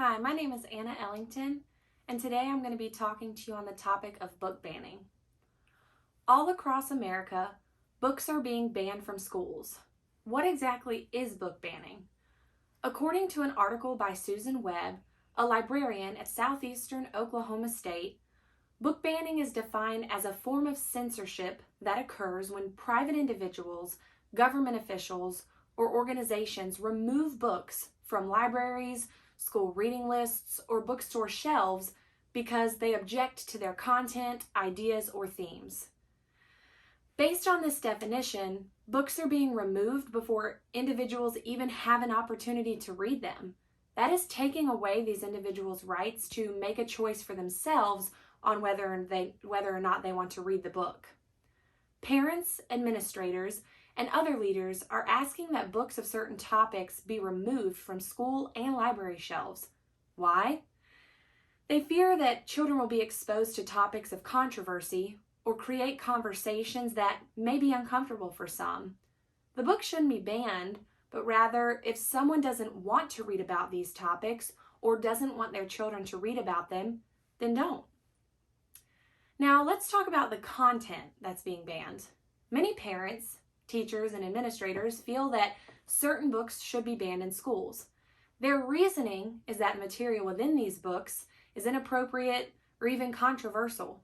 Hi, my name is Anna Ellington, and today I'm going to be talking to you on the topic of book banning. All across America, books are being banned from schools. What exactly is book banning? According to an article by Susan Webb, a librarian at Southeastern Oklahoma State, book banning is defined as a form of censorship that occurs when private individuals, government officials, or organizations remove books from libraries, school reading lists, or bookstore shelves because they object to their content, ideas, or themes. Based on this definition, books are being removed before individuals even have an opportunity to read them. That is taking away these individuals' rights to make a choice for themselves on whether or not they want to read the book. Parents, administrators, and other leaders are asking that books of certain topics be removed from school and library shelves. Why? They fear that children will be exposed to topics of controversy or create conversations that may be uncomfortable for some. The book shouldn't be banned, but rather, if someone doesn't want to read about these topics or doesn't want their children to read about them, then don't. Now, let's talk about the content that's being banned. Many parents, teachers, and administrators feel that certain books should be banned in schools. Their reasoning is that the material within these books is inappropriate or even controversial.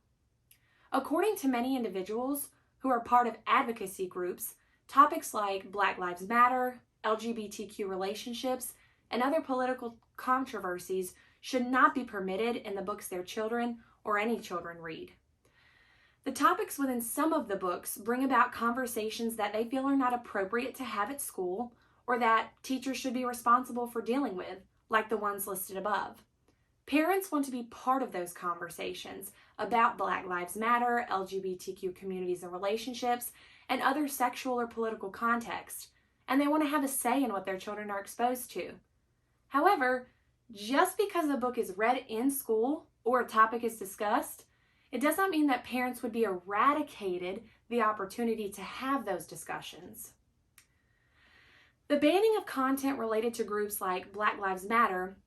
According to many individuals who are part of advocacy groups, topics like Black Lives Matter, LGBTQ relationships, and other political controversies should not be permitted in the books their children or any children read. The topics within some of the books bring about conversations that they feel are not appropriate to have at school or that teachers should be responsible for dealing with, like the ones listed above. Parents want to be part of those conversations about Black Lives Matter, LGBTQ communities and relationships, and other sexual or political contexts, and they want to have a say in what their children are exposed to. However, just because a book is read in school or a topic is discussed, it does not mean that parents would be eradicated the opportunity to have those discussions. The banning of content related to groups like Black Lives Matter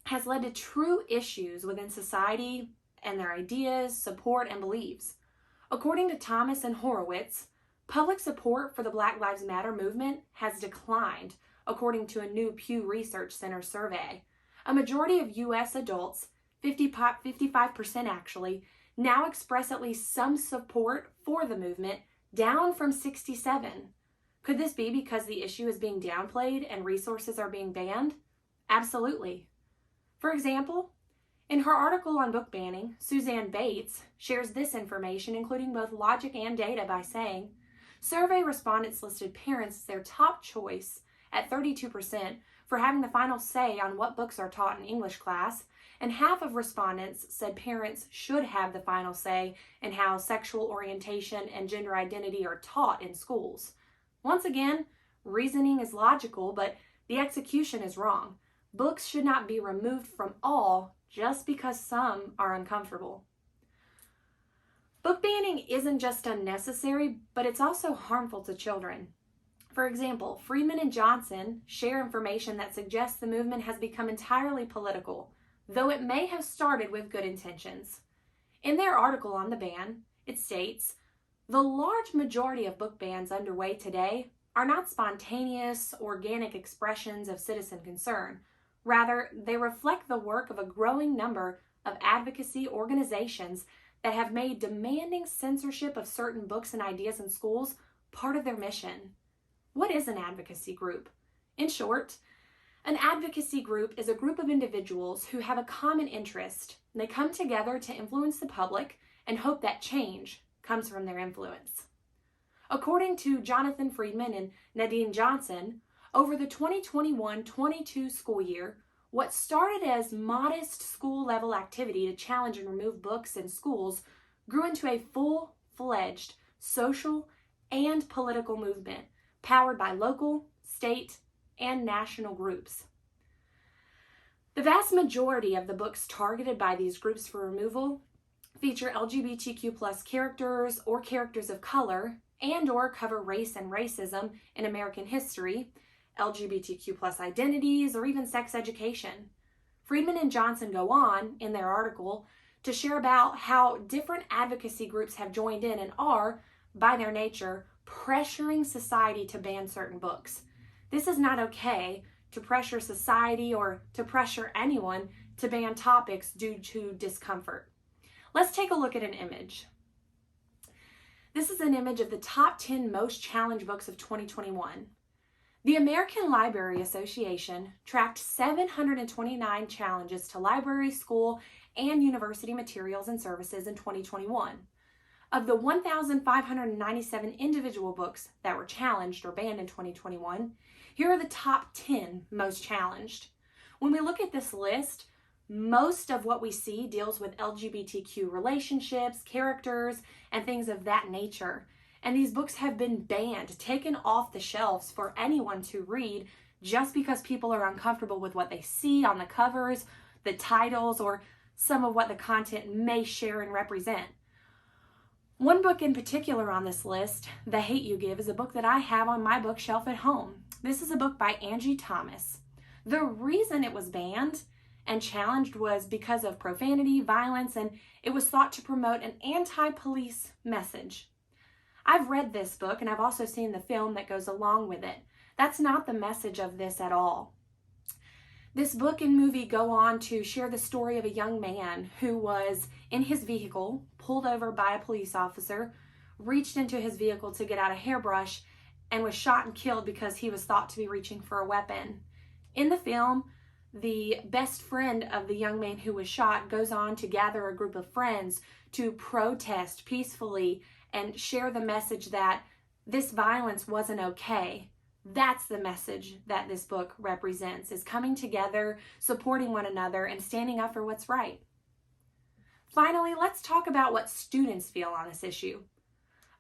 has led to true issues within society and their ideas, support, and beliefs. According to Thomas and Horowitz, public support for the Black Lives Matter movement has declined, according to a new Pew Research Center survey. A majority of U.S. adults, 55% actually, now express at least some support for the movement, down from 67. Could this be because the issue is being downplayed and resources are being banned? Absolutely. For example, in her article on book banning, Suzanne Bates shares this information, including both logic and data, by saying, survey respondents listed parents as their top choice at 32% for having the final say on what books are taught in English class, and half of respondents said parents should have the final say in how sexual orientation and gender identity are taught in schools. Once again, reasoning is logical, but the execution is wrong. Books should not be removed from all just because some are uncomfortable. Book banning isn't just unnecessary, but it's also harmful to children. For example, Friedman and Johnson share information that suggests the movement has become entirely political, though it may have started with good intentions. In their article on the ban, it states, the large majority of book bans underway today are not spontaneous, organic expressions of citizen concern. Rather, they reflect the work of a growing number of advocacy organizations that have made demanding censorship of certain books and ideas in schools part of their mission. What is an advocacy group? In short, an advocacy group is a group of individuals who have a common interest. They come together to influence the public and hope that change comes from their influence. According to Jonathan Friedman and Nadine Johnson, over the 2021-22 school year, what started as modest school-level activity to challenge and remove books in schools grew into a full-fledged social and political movement powered by local, state, and national groups. The vast majority of the books targeted by these groups for removal feature LGBTQ+ characters or characters of color and or cover race and racism in American history, LGBTQ+ identities, or even sex education. Friedman and Johnson go on in their article to share about how different advocacy groups have joined in and are, by their nature, pressuring society to ban certain books. This is not okay to pressure society or to pressure anyone to ban topics due to discomfort. Let's take a look at an image. This is an image of the top 10 most challenged books of 2021. The American Library Association tracked 729 challenges to library, school, and university materials and services in 2021. Of the 1,597 individual books that were challenged or banned in 2021, here are the top 10 most challenged. When we look at this list, most of what we see deals with LGBTQ relationships, characters, and things of that nature. And these books have been banned, taken off the shelves for anyone to read just because people are uncomfortable with what they see on the covers, the titles, or some of what the content may share and represent. One book in particular on this list, The Hate U Give, is a book that I have on my bookshelf at home. This is a book by Angie Thomas. The reason it was banned and challenged was because of profanity, violence, and it was thought to promote an anti-police message. I've read this book and I've also seen the film that goes along with it. That's not the message of this at all. This book and movie go on to share the story of a young man who was in his vehicle, pulled over by a police officer, reached into his vehicle to get out a hairbrush, and was shot and killed because he was thought to be reaching for a weapon. In the film, the best friend of the young man who was shot goes on to gather a group of friends to protest peacefully and share the message that this violence wasn't okay. That's the message that this book represents, is coming together, supporting one another, and standing up for what's right. Finally, let's talk about what students feel on this issue.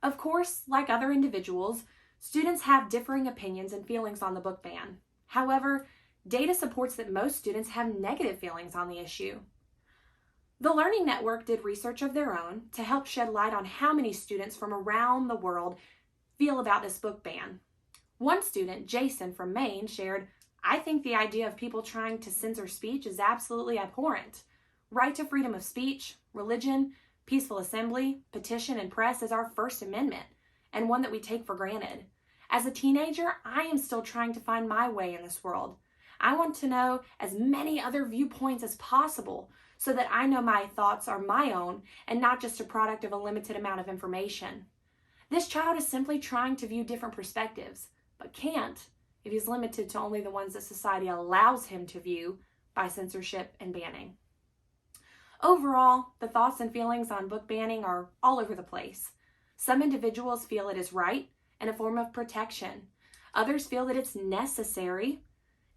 Of course, like other individuals, students have differing opinions and feelings on the book ban. However, data supports that most students have negative feelings on the issue. The Learning Network did research of their own to help shed light on how many students from around the world feel about this book ban. One student, Jason from Maine, shared, "I think the idea of people trying to censor speech is absolutely abhorrent. Right to freedom of speech, religion, peaceful assembly, petition, and press is our First Amendment, and one that we take for granted. As a teenager, I am still trying to find my way in this world. I want to know as many other viewpoints as possible so that I know my thoughts are my own and not just a product of a limited amount of information. This child is simply trying to view different perspectives, but can't if he's limited to only the ones that society allows him to view by censorship and banning." Overall, the thoughts and feelings on book banning are all over the place. Some individuals feel it is right and a form of protection. Others feel that it's necessary,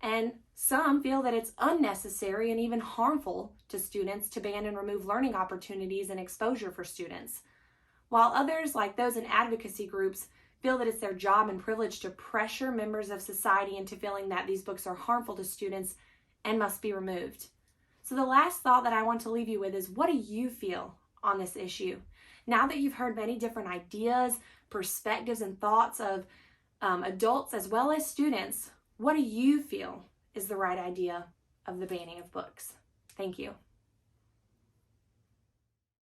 and some feel that it's unnecessary and even harmful to students to ban and remove learning opportunities and exposure for students. While others, like those in advocacy groups, feel that it's their job and privilege to pressure members of society into feeling that these books are harmful to students and must be removed. So the last thought that I want to leave you with is, what do you feel on this issue? Now that you've heard many different ideas, perspectives, and thoughts of adults as well as students, what do you feel is the right idea of the banning of books? Thank you.